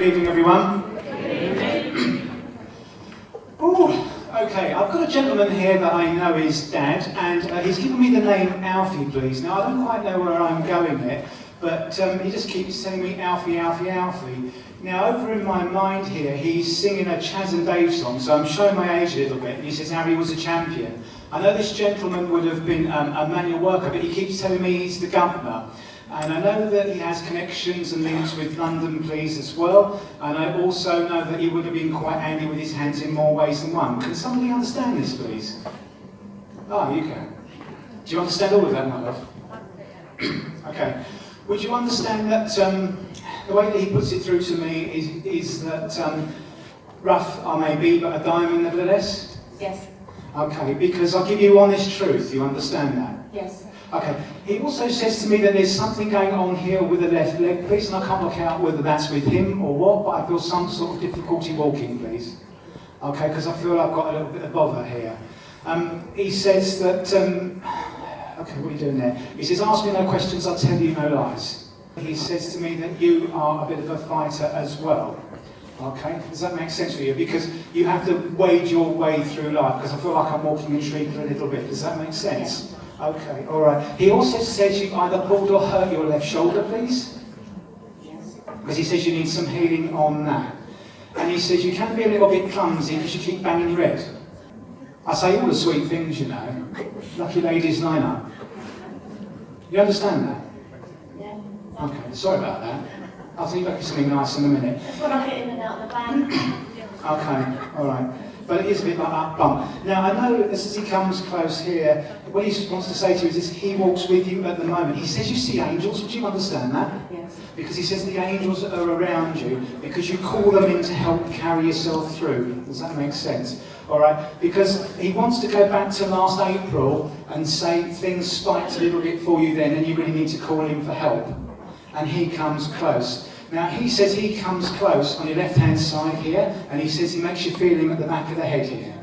evening, everyone. Oh, okay, I've got a gentleman here that I know is Dad, and he's given me the name Alfie, please. Now, I don't quite know where I'm going yet, but he just keeps telling me Alfie, Alfie, Alfie. Now, over in my mind here, he's singing a Chaz and Dave song, so I'm showing my age a little bit, and he says Harry was a champion. I know this gentleman would have been a manual worker, but he keeps telling me he's the governor. And I know that he has connections and links with London Police as well, and I also know that he would have been quite handy with his hands in more ways than one. Can somebody understand this, please? Oh, you can. Do you understand all of that, my love? Okay. Would you understand that the way that he puts it through to me is that rough I may be, but a diamond nevertheless? Yes. Okay, because I'll give you honest truth, you understand that? Yes. Okay, he also says to me that there's something going on here with the left leg, please, and I can't work out whether that's with him or what, but I feel some sort of difficulty walking, please. Okay, because I feel I've got a little bit of bother here. He says that, okay, what are you doing there? He says, ask me no questions, I'll tell you no lies. He says to me that you are a bit of a fighter as well. Okay, does that make sense for you? Because you have to wade your way through life, because I feel like I'm walking intrigued a little bit. Does that make sense? Yeah. Okay, all right. He also says you've either pulled or hurt your left shoulder, please? Yes. Because he says you need some healing on that. And he says you can be a little bit clumsy because you keep banging your head. I say all the sweet things, you know. Lucky ladies line up. You understand that? Yeah. Okay, sorry about that. I'll think back to something nice in a minute. That's when I get in and out of the van. Okay, all right. But it is a bit like that bump. Now, I know as he comes close here, what he wants to say to you is this, he walks with you at the moment. He says you see angels. Would you understand that? Yes. Because he says the angels are around you because you call them in to help carry yourself through. Does that make sense? All right? Because he wants to go back to last April and say things spiked a little bit for you then and you really need to call him for help. And he comes close. Now, he says he comes close on your left-hand side here, and he says he makes you feel him at the back of the head here.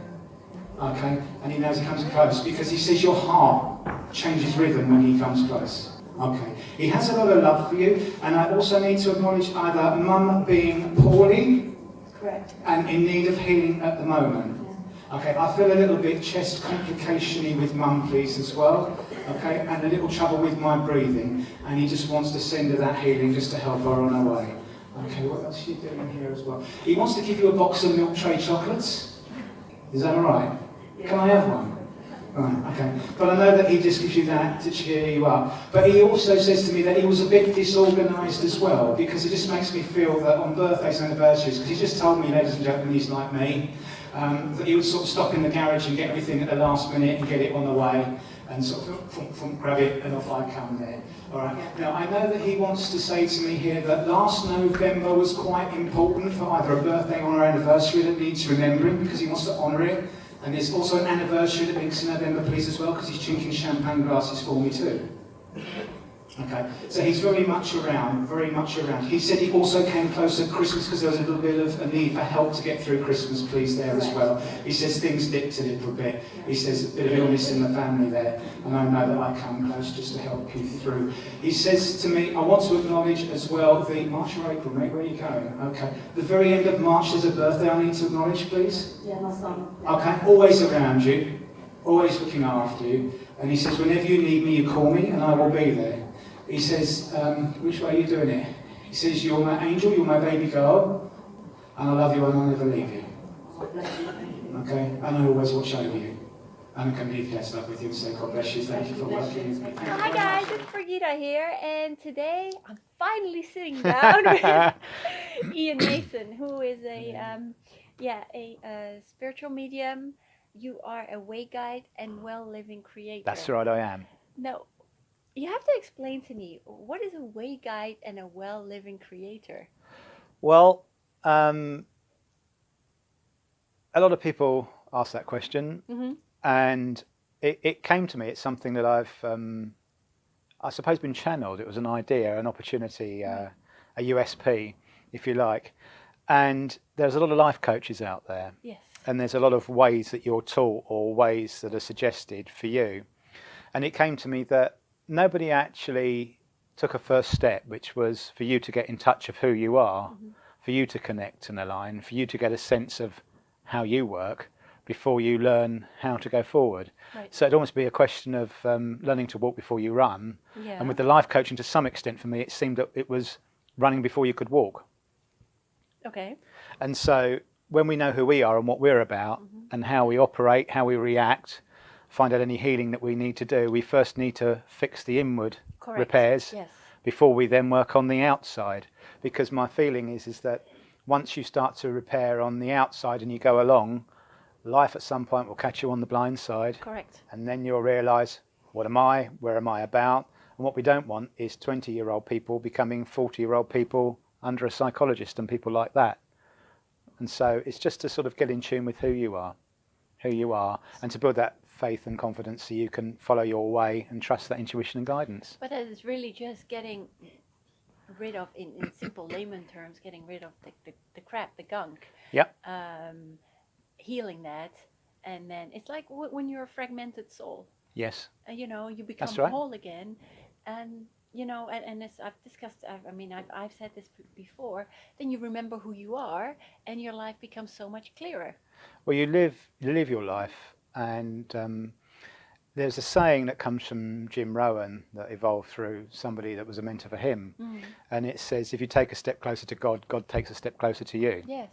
Okay? And he knows he comes close because he says your heart changes rhythm when he comes close. Okay? He has a lot of love for you, and I also need to acknowledge either Mum being poorly Correct. and in need of healing at the moment. Okay, I feel a little bit chest complication-y with Mum, please, as well. Okay, and a little trouble with my breathing. And he just wants to send her that healing just to help her on her way. Okay, what else are you doing here as well? He wants to give you a box of milk tray chocolates. Is that all right? Yeah. Can I have one? Right, okay. But I know that he just gives you that to cheer you up. But he also says to me that he was a bit disorganised as well, because it just makes me feel that on birthdays and anniversaries, because he just told me, ladies and gentlemen, he's like me, that he would sort of stop in the garage and get everything at the last minute and get it on the way and sort of grab it and off I come there. All right. Now, I know that he wants to say to me here that last November was quite important for either a birthday or an anniversary that needs remembering because he wants to honour it. And there's also an anniversary that links to November, please, as well, because he's drinking champagne glasses for me too. Okay, so he's very much around, very much around. He said he also came close at Christmas because there was a little bit of a need for help to get through Christmas, please, there as well. He says things dipped a little bit. He says a bit of illness in the family there, and I know that I come close just to help you through. He says to me, I want to acknowledge as well the March or April, mate, where are you going? Okay, the very end of March, there's a birthday I need to acknowledge, please. Yeah, my son. Okay, always around you, always looking after you. And he says, whenever you need me, you call me, and I will be there. He says, which way are you doing it? He says, you're my angel, you're my baby girl, and I love you and I'll never leave you. Okay? And I always watch over you. And I can leave Dad's love with you and say, God bless you, thank you for working with me. Hi guys, it's Brigitte here, and today I'm finally sitting down with Iain Mason, who is a spiritual medium. You are a way guide and well-living creator. That's right, I am. No. You have to explain to me, what is a way guide and a well-living creator? Well, a lot of people ask that question, and it came to me. It's something that I've, I suppose, been channeled. It was an idea, an opportunity, a USP, if you like. And there's a lot of life coaches out there. Yes. And there's a lot of ways that you're taught or ways that are suggested for you. And it came to me that nobody actually took a first step, which was for you to get in touch of who you are, for you to connect and align, for you to get a sense of how you work before you learn how to go forward. Right. So it'd almost be a question of learning to walk before you run. Yeah. And with the life coaching, to some extent for me, it seemed that it was running before you could walk. Okay. And so when we know who we are and what we're about and how we operate, how we react, find out any healing that we need to do, we first need to fix the inward Correct. repairs Yes. before we then work on the outside. Because my feeling is that once you start to repair on the outside and you go along, life at some point will catch you on the blind side. Correct. And then you'll realise, what am I? Where am I about? And what we don't want is 20-year-old people becoming 40-year-old people under a psychologist and people like that. And so it's just to sort of get in tune with who you are, and to build that faith and confidence so you can follow your way and trust that intuition and guidance. But it's really just getting rid of, in simple layman terms, getting rid of the crap, the gunk. Yep. Healing that, and then it's like when you're a fragmented soul. Yes. You know, you become That's right. whole again, and you know, and as I've discussed, I've said this before. Then you remember who you are, and your life becomes so much clearer. Well, you live your life, and there's a saying that comes from Jim Rohn that evolved through somebody that was a mentor for him, and it says, if you take a step closer to God, God takes a step closer to you. Yes.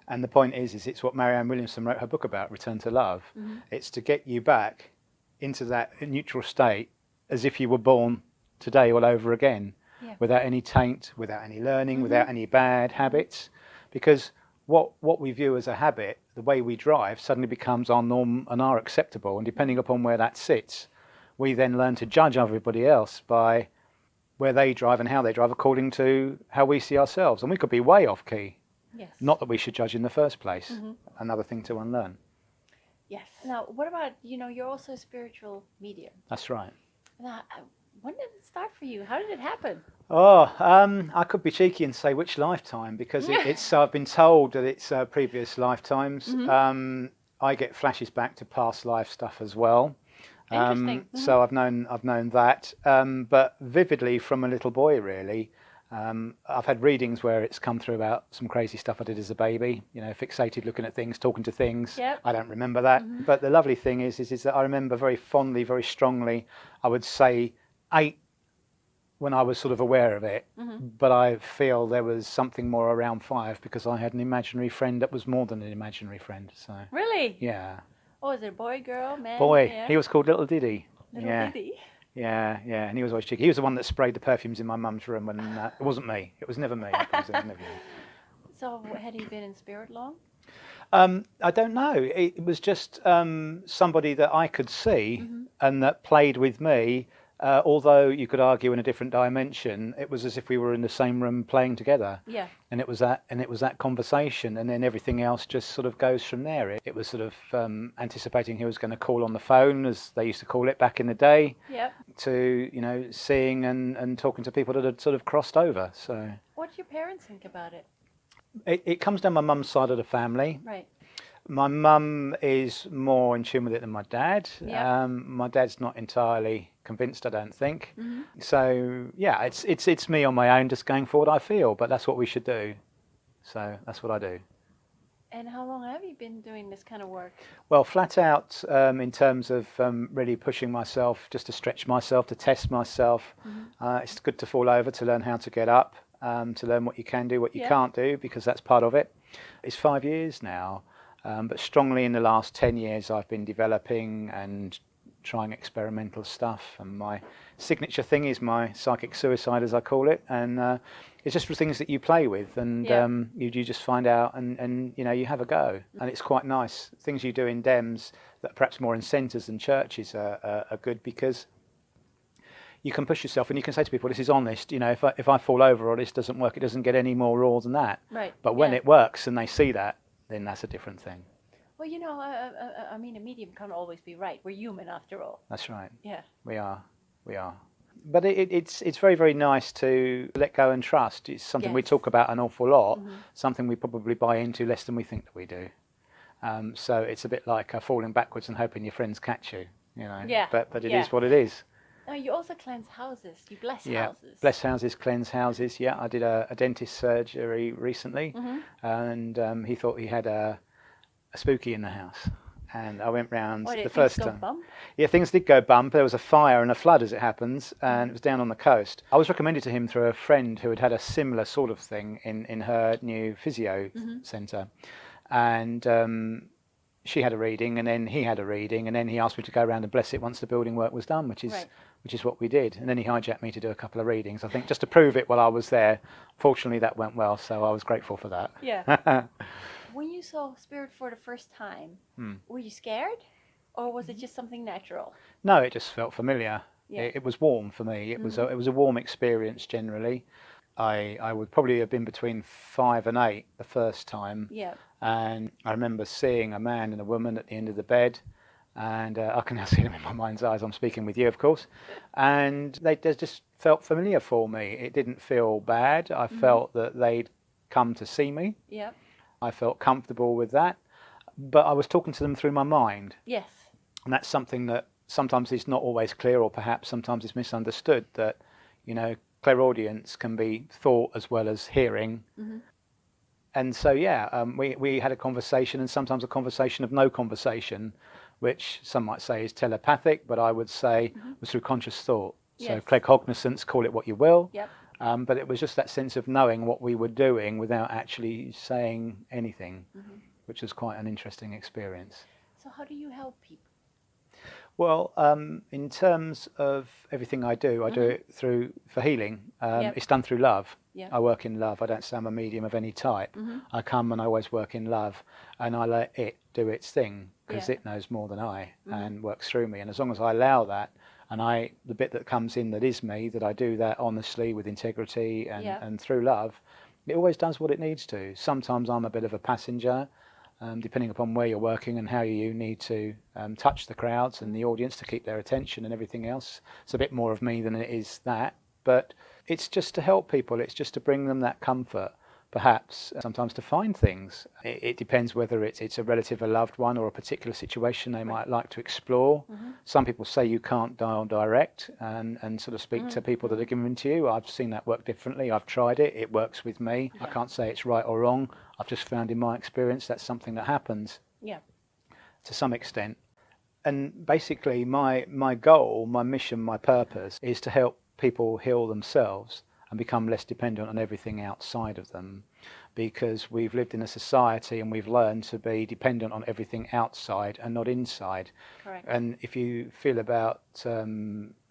And the point is it's what Marianne Williamson wrote her book about, Return to Love. It's to get you back into that neutral state as if you were born today all over again, without any taint, without any learning, without any bad habits. Because what we view as a habit, the way we drive, suddenly becomes our norm and our acceptable. And depending upon where that sits, we then learn to judge everybody else by where they drive and how they drive according to how we see ourselves. And we could be way off key. Yes. Not that we should judge in the first place. Another thing to unlearn. Yes. Now, what about, you're also a spiritual medium. That's right. Now, when did it start for you? How did it happen? I could be cheeky and say which lifetime, because it's I've been told that it's previous lifetimes. I get flashes back to past life stuff as well. Interesting. So I've known that, but vividly from a little boy, really. I've had readings where it's come through about some crazy stuff I did as a baby, fixated looking at things, talking to things. Yep. I don't remember that. But the lovely thing is that I remember very fondly, very strongly, I would say 8 when I was sort of aware of it. But I feel there was something more around 5 because I had an imaginary friend that was more than an imaginary friend. So Really? yeah. Oh, is it a boy, girl, man? Boy, Yeah. he was called Little Diddy. Little Diddy. Yeah, and he was always cheeky. He was the one that sprayed the perfumes in my mum's room, and it wasn't me. It was never me. So had he been in spirit long? I don't know. It was just somebody that I could see and that played with me. Although you could argue in a different dimension, it was as if we were in the same room playing together. Yeah. And it was that conversation, and then everything else just sort of goes from there. It was sort of anticipating he was going to call on the phone, as they used to call it back in the day. Yep. To seeing and talking to people that had sort of crossed over. So What do your parents think about it? it comes down my mum's side of the family. Right. My mum is more in tune with it than my dad. Yeah. My dad's not entirely convinced, I don't think. So yeah, it's me on my own, just going forward. I feel, but that's what we should do. So that's what I do. And how long have you been doing this kind of work? Well, flat out, in terms of really pushing myself, just to stretch myself, to test myself. It's good to fall over, to learn how to get up, to learn what you can do, what you can't do, because that's part of it. It's 5 years now. But strongly in the last 10 years, I've been developing and trying experimental stuff. And my signature thing is my psychic suicide, as I call it. And it's just for things that you play with, and you just find out, and you have a go. And it's quite nice. Things you do in DEMS that are perhaps more in centres than churches are good, because you can push yourself and you can say to people, this is honest. If I fall over or this doesn't work, it doesn't get any more raw than that. Right. But when it works and they see that, then that's a different thing. Well, a medium can't always be right. We're human after all. That's right. Yeah. We are. But it's very, very nice to let go and trust. It's something we talk about an awful lot, something we probably buy into less than we think that we do. So it's a bit like falling backwards and hoping your friends catch you, Yeah. But it is what it is. Oh, you also cleanse houses. You bless Yeah, houses. bless houses, cleanse houses. Yeah, I did a dentist surgery recently, and he thought he had a spooky in the house. And I went round Or the did things first go time. bump? Yeah, things did go bump. There was a fire and a flood, as it happens, and it was down on the coast. I was recommended to him through a friend who had had a similar sort of thing in her new physio centre, and she had a reading, and then he had a reading, and then he asked me to go around and bless it once the building work was done, which is Right. which is what we did. And then he hijacked me to do a couple of readings, I think, just to prove it while I was there. Fortunately, that went well, so I was grateful for that. Yeah. When you saw spirit for the first time, Hmm. were you scared, or was it just something natural? No, it just felt familiar. Yeah. It was warm for me. It was a warm experience generally. I would probably have been between 5 and 8 the first time, Yeah. and I remember seeing a man and a woman at the end of the bed, and I can now see them in my mind's eyes. I'm speaking with you, of course, and they just felt familiar for me. It didn't feel bad. I felt that they'd come to see me. Yeah. I felt comfortable with that, but I was talking to them through my mind. Yes. And that's something that sometimes is not always clear, or perhaps sometimes it's misunderstood, that, clairaudience can be thought as well as hearing. And so, we had a conversation, and sometimes a conversation of no conversation, which some might say is telepathic, but I would say was through conscious thought. So Yes. claircognizance, call it what you will. Yep. But it was just that sense of knowing what we were doing without actually saying anything, which was quite an interesting experience. So how do you help people? Well, in terms of everything I do it for healing. Yep. It's done through love. Yeah. I work in love. I don't say I'm a medium of any type. I come and I always work in love, and I let it do its thing, because Yeah. it knows more than I and works through me. And as long as I allow that, and the bit that comes in that is me, that I do that honestly with integrity and through love, it always does what it needs to. Sometimes I'm a bit of a passenger, depending upon where you're working and how you need to touch the crowds and the audience to keep their attention and everything else. It's a bit more of me than it is that, but it's just to help people. It's just to bring them that comfort, perhaps sometimes to find things. It depends whether it's a relative, a loved one, or a particular situation they might like to explore. Some people say you can't dial direct and sort of speak to people that are given to you. I've seen that work differently. I've tried it. It works with me. I can't say it's right or wrong. I've just found in my experience that's something that happens to some extent. And basically my goal, my mission, my purpose is to help people heal themselves and become less dependent on everything outside of them, because we've lived in a society and we've learned to be dependent on everything outside and not inside. Correct. And if you feel about a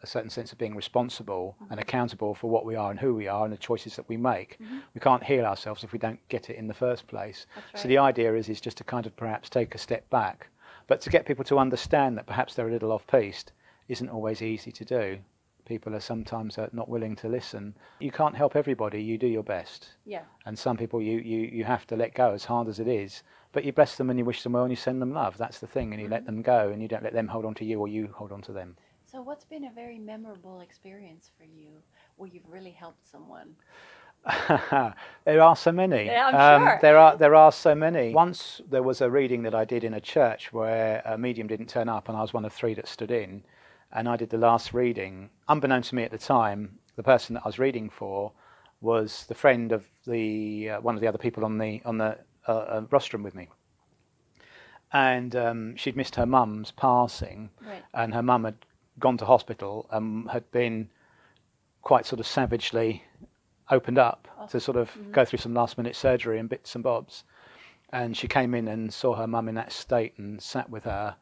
certain sense of being responsible and accountable for what we are and who we are and the choices that we make, we can't heal ourselves if we don't get it in the first place. That's right. So the idea is just to kind of perhaps take a step back, but to get people to understand that perhaps they're a little off-piste isn't always easy to do. People are sometimes not willing to listen. You can't help everybody. You do your best. Yeah. And some people you have to let go, as hard as it is. But you bless them and you wish them well and you send them love. That's the thing. And you let them go and you don't let them hold on to you or you hold on to them. So what's been a very memorable experience for you where you've really helped someone? There are so many. Yeah, I'm sure. There are so many. Once there was a reading that I did in a church where a medium didn't turn up, and I was one of 3 that stood in, and I did the last reading. Unbeknown to me at the time, the person that I was reading for was the friend of the one of the other people on the rostrum with me, and she'd missed her mum's passing, Right. and her mum had gone to hospital and had been quite sort of savagely opened up to sort of go through some last minute surgery and bits and bobs. And she came in and saw her mum in that state and sat with her.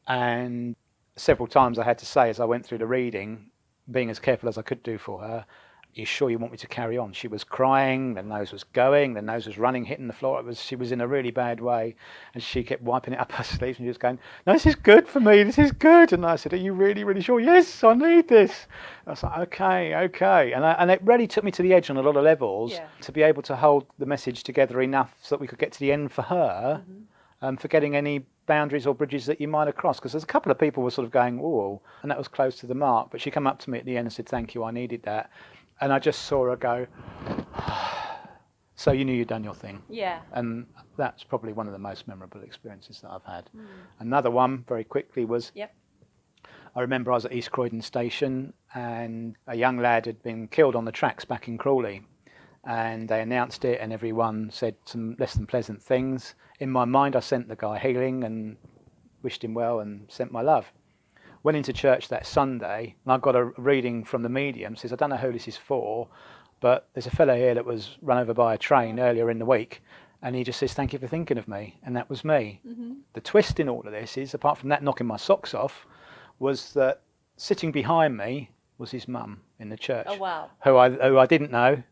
And several times I had to say, as I went through the reading, being as careful as I could do for her, "Are you sure you want me to carry on?" She was crying, the nose was going, the nose was running, hitting the floor. She was in a really bad way, and she kept wiping it up her sleeves, and she was going, "No, this is good for me, this is good." And I said, "Are you really, really sure?" "Yes, I need this." I was like, okay. And it really took me to the edge on a lot of levels to be able to hold the message together enough so that we could get to the end for her, forgetting any boundaries or bridges that you might have crossed. Because there's a couple of people were sort of going, "Whoa," and that was close to the mark. But she came up to me at the end and said, "Thank you, I needed that." And I just saw her go, "So you knew you'd done your thing." Yeah. And that's probably one of the most memorable experiences that I've had. Another one, very quickly, was I remember I was at East Croydon Station and a young lad had been killed on the tracks back in Crawley, and they announced it and everyone said some less than pleasant things. In my mind I sent the guy healing and wished him well and sent my love. Went into church that Sunday and I got a reading from the medium. Says, I don't know who this is for, but there's a fellow here that was run over by a train earlier in the week, and he just says, thank you for thinking of me. And that was me. The twist in all of this is, apart from that knocking my socks off, was that sitting behind me was his mum in the church. Oh, wow. Who I didn't know,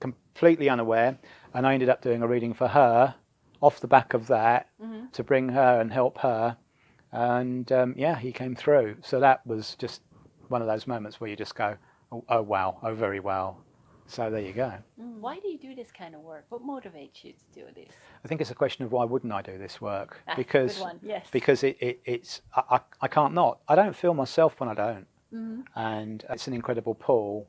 completely unaware, and I ended up doing a reading for her off the back of that to bring her and help her. And he came through. So that was just one of those moments where you just go, oh wow, oh very well. So there you go. Why do you do this kind of work? What motivates you to do this? I think it's a question of why wouldn't I do this work? Good one. Yes. Because it's I can't not. I don't feel myself when I don't. And it's an incredible pull.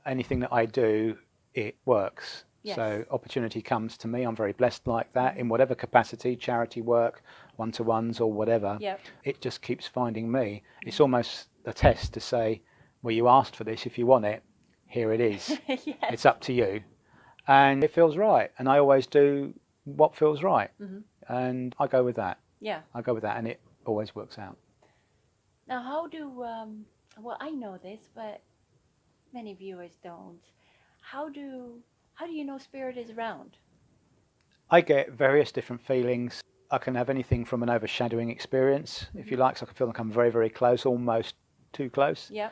Anything that I do, it works. Yes. So opportunity comes to me. I'm very blessed like that in whatever capacity, charity work, one-to-ones or whatever. Yep. It just keeps finding me. It's almost a test to say, well, you asked for this. If you want it, here it is. Yes. It's up to you. And it feels right. And I always do what feels right. And I go with that. Yeah. I go with that and it always works out. Now, how do, well, I know this, but many viewers don't. How do you know spirit is around? I get various different feelings. I can have anything from an overshadowing experience, if you like, so I can feel like I'm very, very close, almost too close. Yeah.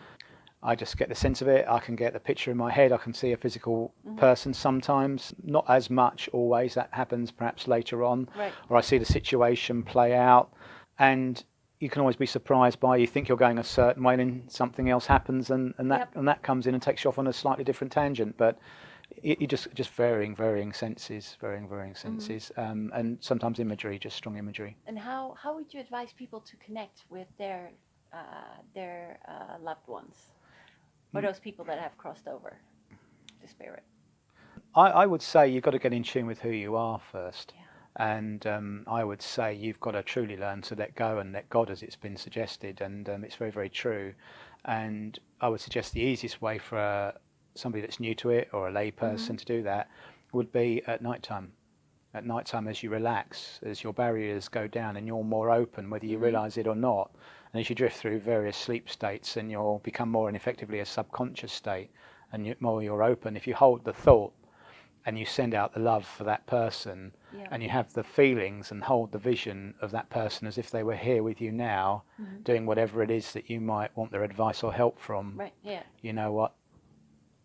I just get the sense of it. I can get the picture in my head. I can see a physical person sometimes, not as much always. That happens perhaps later on. Right. Or I see the situation play out. And you can always be surprised by, you think you're going a certain way and then something else happens and that comes in and takes you off on a slightly different tangent. But you just varying senses, varying senses, and sometimes imagery, just strong imagery. And how would you advise people to connect with their loved ones, or those people that have crossed over to spirit? I would say you've got to get in tune with who you are first. Yeah. And I would say you've got to truly learn to let go and let God, as it's been suggested, and it's very, very true. And I would suggest the easiest way for somebody that's new to it or a lay person to do that would be at night time. At night time, as you relax, as your barriers go down and you're more open, whether you realise it or not, and as you drift through various sleep states and you'll become more and effectively a subconscious state, and more you're open, if you hold the thought and you send out the love for that person, and you have the feelings and hold the vision of that person as if they were here with you now, doing whatever it is that you might want their advice or help from, you know what?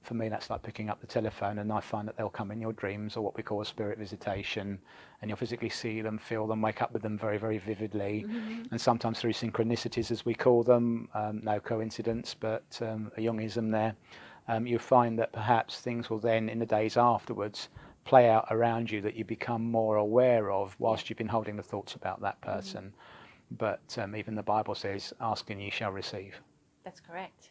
For me, that's like picking up the telephone, and I find that they'll come in your dreams, or what we call a spirit visitation, and you'll physically see them, feel them, wake up with them very, very vividly, and sometimes through synchronicities, as we call them, no coincidence, but a Jungism there. You find that perhaps things will then, in the days afterwards, play out around you that you become more aware of whilst you've been holding the thoughts about that person. But even the Bible says, ask and ye shall receive. That's correct.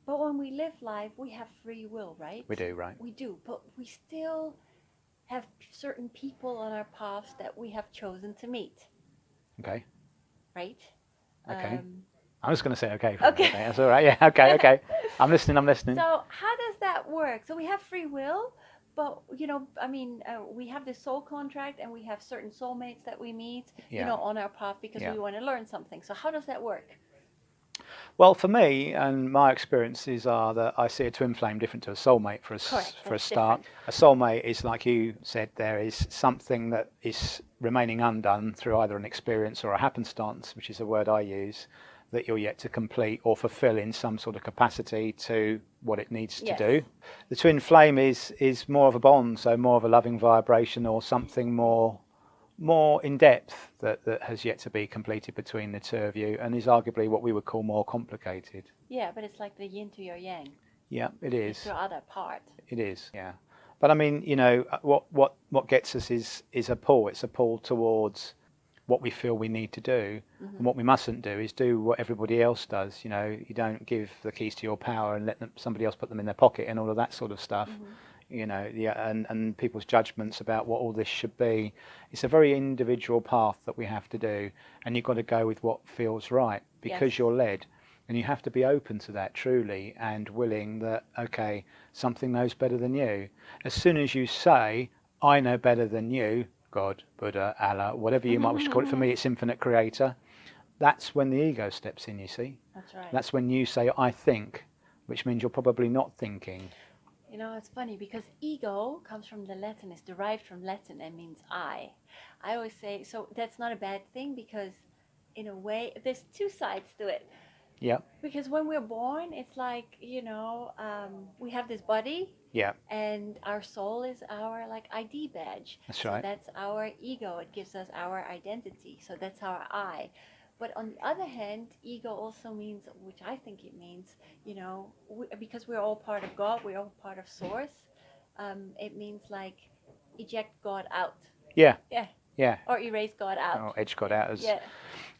But when we live life, we have free will, right? We do, right? We do, but we still have certain people on our paths that we have chosen to meet. Okay. Right? Okay. I'm just going to say okay. Okay. That's all right. Yeah. Okay. I'm listening. So how does that work? So we have free will, but we have this soul contract, and we have certain soulmates that we meet, on our path because we want to learn something. So how does that work? Well, for me, and my experiences are that I see a twin flame different to a soulmate for a start. Different. A soulmate is, like you said, there is something that is remaining undone through either an experience or a happenstance, which is a word I use, that you're yet to complete or fulfill in some sort of capacity to what it needs to do. The twin flame is more of a bond, so more of a loving vibration or something more in depth that has yet to be completed between the two of you, and is arguably what we would call more complicated. Yeah, but it's like the yin to your yang. Yeah, it is. It's your other part. It is, yeah. But I mean, what gets us is a pull. It's a pull towards what we feel we need to do, and what we mustn't do is do what everybody else does. You don't give the keys to your power and let somebody else put them in their pocket and all of that sort of stuff. And people's judgments about what all this should be. It's a very individual path that we have to do, and you've got to go with what feels right because you're led. And you have to be open to that truly and willing that, okay, something knows better than you. As soon as you say, I know better than you, God, Buddha, Allah, whatever you might wish to call it, for me it's infinite creator, that's when the ego steps in, you see. That's right. That's when you say, I think, which means you're probably not thinking. You know, it's funny because ego comes from the Latin, it's derived from Latin and means I. I always say, so that's not a bad thing because in a way, there's two sides to it. Yeah. Because when we're born, it's like, we have this body. Yeah. And our soul is our like ID badge. That's right. So that's our ego. It gives us our identity. So that's our I. But on the other hand, ego also means, which I think it means, because we're all part of God, we're all part of Source. It means like eject God out. Yeah. Yeah. Yeah. Or erase God out. Or edge God out. Yeah.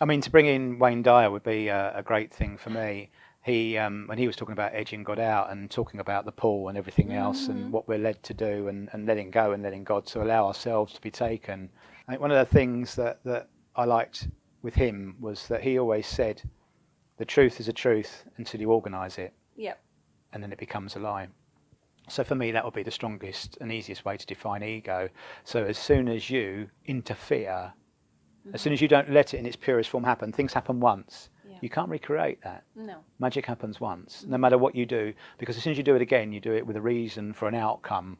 I mean, to bring in Wayne Dyer would be a great thing for me. He, when he was talking about edging God out and talking about the pull and everything else and what we're led to do and letting go and letting God to allow ourselves to be taken. I think one of the things that I liked with him was that he always said, the truth is a truth until you organise it. Yep. And then it becomes a lie. So for me, that would be the strongest and easiest way to define ego. So as soon as you interfere, as soon as you don't let it in its purest form happen, things happen once. Yeah. You can't recreate that. No. Magic happens once, no matter what you do, because as soon as you do it again, you do it with a reason for an outcome,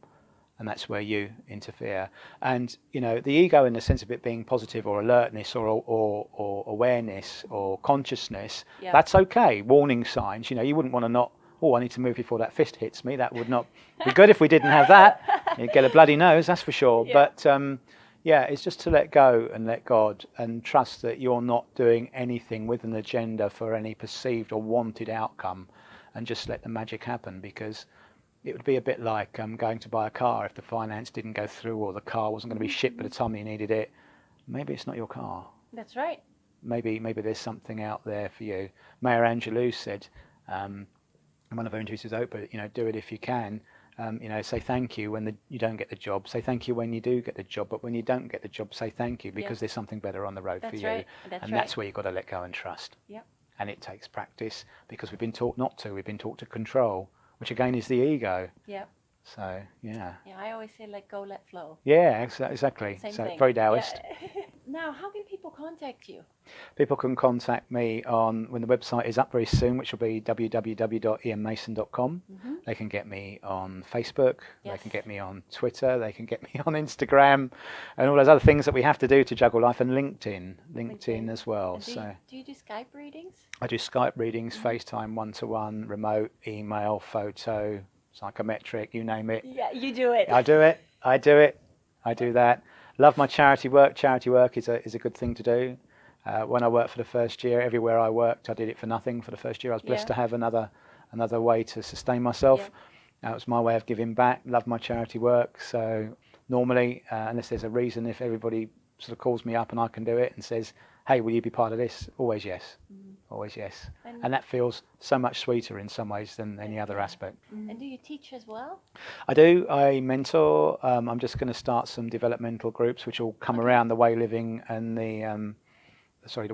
and that's where you interfere. And, the ego in the sense of it being positive or alertness or awareness or consciousness, that's okay. Warning signs, you wouldn't want to not, I need to move before that fist hits me. That would not be good if we didn't have that. You'd get a bloody nose, that's for sure. Yeah. But, it's just to let go and let God and trust that you're not doing anything with an agenda for any perceived or wanted outcome, and just let the magic happen, because it would be a bit like going to buy a car. If the finance didn't go through or the car wasn't going to be shipped by the time you needed it, maybe it's not your car. That's right. Maybe there's something out there for you. Maya Angelou said, in one of her interviews with Oprah, do it if you can. Say thank you when you don't get the job. Say thank you when you do get the job. But when you don't get the job, say thank you, because there's something better on the road for you. Right. That's where you've got to let go and trust. Yep. And it takes practice, because we've been taught not to. We've been taught to control, which again is the ego. Yep. So, yeah. Yeah, I always say let go, let flow. Yeah, exactly. Same so thing. Very Taoist. Yeah. Now, how can people contact you? People can contact me when the website is up very soon, which will be www.iainmason.com. They can get me on Facebook. They can get me on Twitter. They can get me on Instagram, and all those other things that we have to do to juggle life, and LinkedIn as well. Do you do Skype readings? I do Skype readings, FaceTime, one-to-one, remote, email, photo, psychometric, you name it. Yeah, you do it. I do that. Love my charity work. Charity work is a good thing to do. When I worked for the first year, everywhere I worked, I did it for nothing for the first year. I was blessed to have another way to sustain myself. It was my way of giving back. Love my charity work. So normally, unless there's a reason, if everybody sort of calls me up and I can do it and says, hey, will you be part of this? Always yes. Always yes. And that feels so much sweeter in some ways than any other aspect. And do you teach as well? I do. I mentor. I'm just going to start some developmental groups, which will come around the way living and the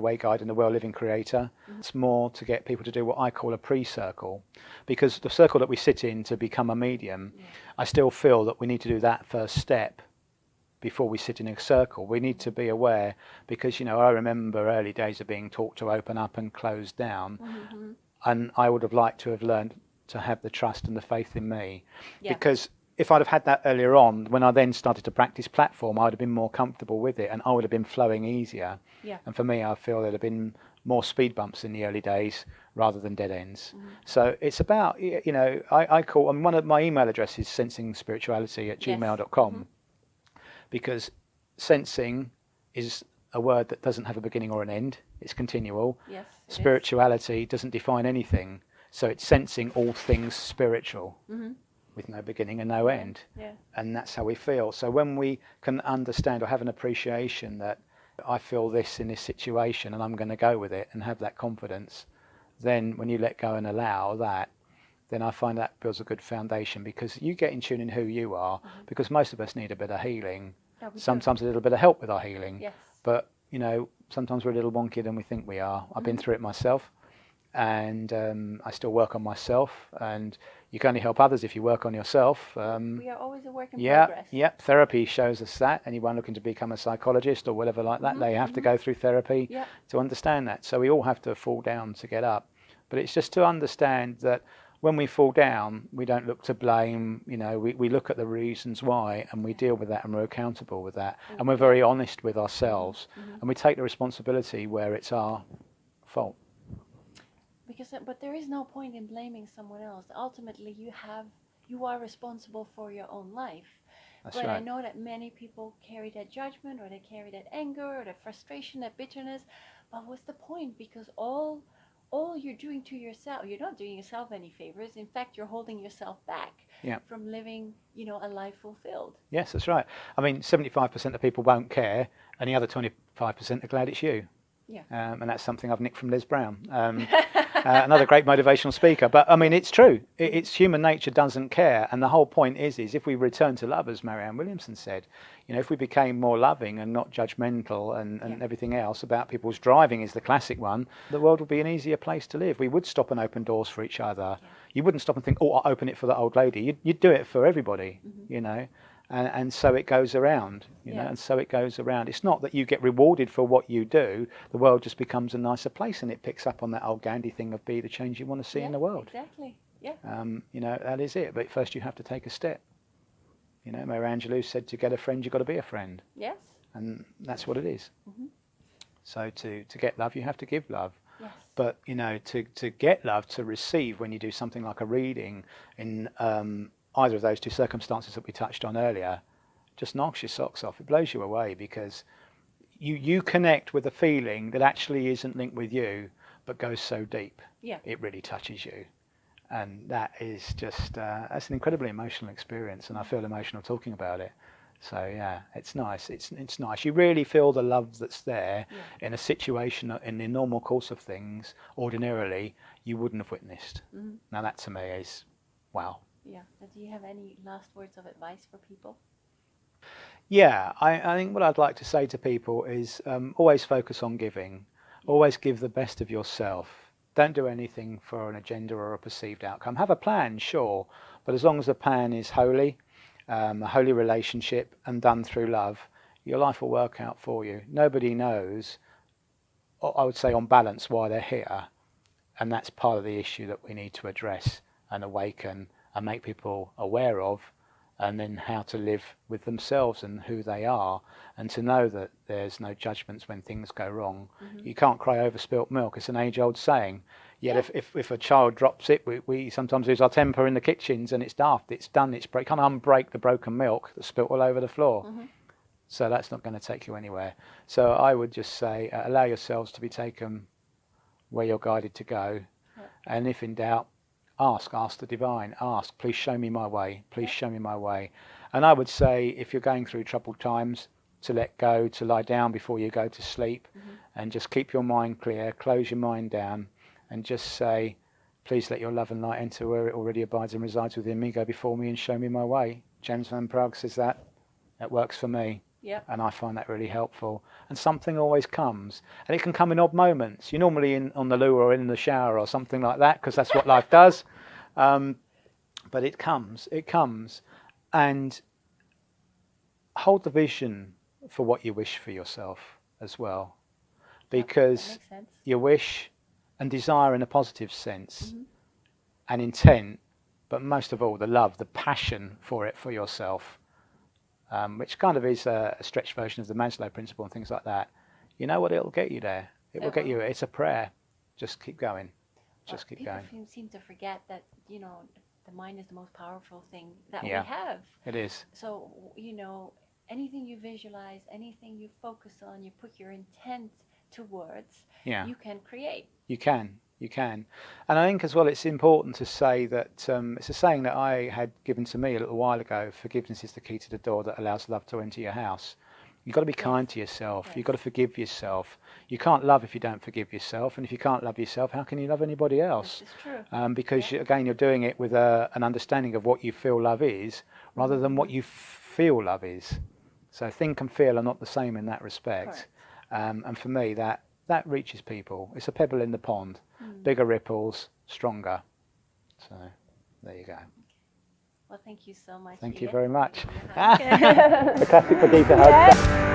way guide and the well living creator. It's more to get people to do what I call a pre-circle, because the circle that we sit in to become a medium, I still feel that we need to do that first step before we sit in a circle. We need to be aware, because I remember early days of being taught to open up and close down, and I would have liked to have learned to have the trust and the faith in me, because if I'd have had that earlier on, when I then started to practice platform, I would have been more comfortable with it and I would have been flowing easier. And for me, I feel there'd have been more speed bumps in the early days rather than dead ends. So it's about, I call, one of my email addresses, sensingspirituality@gmail.com. Because sensing is a word that doesn't have a beginning or an end. It's continual. Yes. Spirituality doesn't define anything. So it's sensing all things spiritual with no beginning and no end. And that's how we feel. So when we can understand or have an appreciation that I feel this in this situation and I'm going to go with it and have that confidence, then when you let go and allow that, then I find that builds a good foundation, because you get in tune in who you are, because most of us need a bit of healing. Sometimes a little bit of help with our healing. But, sometimes we're a little wonkier than we think we are. I've been through it myself. and I still work on myself, and you can only help others if you work on yourself. We are always a work in progress. Yep. Therapy shows us that. Anyone looking to become a psychologist or whatever like that, they have to go through therapy to understand that. So we all have to fall down to get up. But it's just to understand that when we fall down, we don't look to blame. We look at the reasons why, and we deal with that, and we're accountable with that, and we're very honest with ourselves, and we take the responsibility where it's our fault. But there is no point in blaming someone else. Ultimately, you are responsible for your own life. That's but right. I know that many people carry that judgment, or they carry that anger, or that frustration, that bitterness. But what's the point? Because all you're doing to yourself, you're not doing yourself any favors. In fact, you're holding yourself back from living, a life fulfilled. Yes, that's right. I mean, 75% of people won't care, and the other 25% are glad it's you. Yeah. And that's something I've nicked from Liz Brown, another great motivational speaker. But I mean, it's true. It's human nature doesn't care, and the whole point is if we return to love, as Marianne Williamson said, if we became more loving and not judgmental and everything else about people's driving is the classic one, the world would be an easier place to live. We would stop and open doors for each other. Yeah. You wouldn't stop and think, oh, I'll open it for that old lady. You'd do it for everybody, And so it goes around, and so it goes around. It's not that you get rewarded for what you do. The world just becomes a nicer place, and it picks up on that old Gandhi thing of be the change you want to see in the world. Exactly, yeah. That is it. But first you have to take a step. Maya Angelou said to get a friend, you've got to be a friend. Yes. And that's what it is. So to get love, you have to give love. Yes. But, to get love, to receive when you do something like a reading in either of those two circumstances that we touched on earlier, just knocks your socks off. It blows you away because you connect with a feeling that actually isn't linked with you, but goes so deep. Yeah. It really touches you. And that is just, that's an incredibly emotional experience, and I feel emotional talking about it. So yeah, it's nice. It's nice. You really feel the love that's there in a situation that in the normal course of things, ordinarily, you wouldn't have witnessed. Now that to me is, wow. Yeah. Do you have any last words of advice for people? Yeah, I think what I'd like to say to people is always focus on giving. Always give the best of yourself. Don't do anything for an agenda or a perceived outcome. Have a plan, sure, but as long as the plan is holy, a holy relationship and done through love, your life will work out for you. Nobody knows, I would say on balance, why they're here. And that's part of the issue that we need to address and awaken and make people aware of, and then how to live with themselves and who they are, and to know that there's no judgments when things go wrong. You can't cry over spilt milk. It's an age-old saying. Yet if a child drops it, we sometimes lose our temper in the kitchens, and it's daft. It's done. You can't unbreak the broken milk that's spilt all over the floor. So that's not going to take you anywhere. So I would just say, allow yourselves to be taken where you're guided to go, and if in doubt, ask the divine, please show me my way, please show me my way. And I would say, if you're going through troubled times, to let go, to lie down before you go to sleep, and just keep your mind clear, close your mind down, and just say, please let your love and light enter where it already abides and resides within me, go before me and show me my way. James Van Praagh says that works for me. And I find that really helpful. And something always comes. And it can come in odd moments. You're normally on the loo or in the shower or something like that, because that's what life does. But it comes. And hold the vision for what you wish for yourself as well. Because your wish and desire in a positive sense, and intent, but most of all the love, the passion for it for yourself, which kind of is a stretched version of the Maslow principle and things like that. You know what? It'll get you there. It will get you. It's a prayer. Just keep going. Just keep going. People seem to forget that, the mind is the most powerful thing that we have. It is. So, anything you visualize, anything you focus on, you put your intent towards, you can create. You can. And I think as well it's important to say that it's a saying that I had given to me a little while ago: forgiveness is the key to the door that allows love to enter your house. You've got to be kind to yourself. You've got to forgive yourself. You can't love if you don't forgive yourself, and if you can't love yourself, how can you love anybody else? This is true. Because again, you're doing it with an understanding of what you feel love is rather than what you feel love is. So think and feel are not the same in that respect. And for me, that reaches people. It's a pebble in the pond. bigger ripples, stronger. So there you go. Well, thank you so much. Thank you Iain. very much. Give you a hug. The classic Perdita hug. Yes.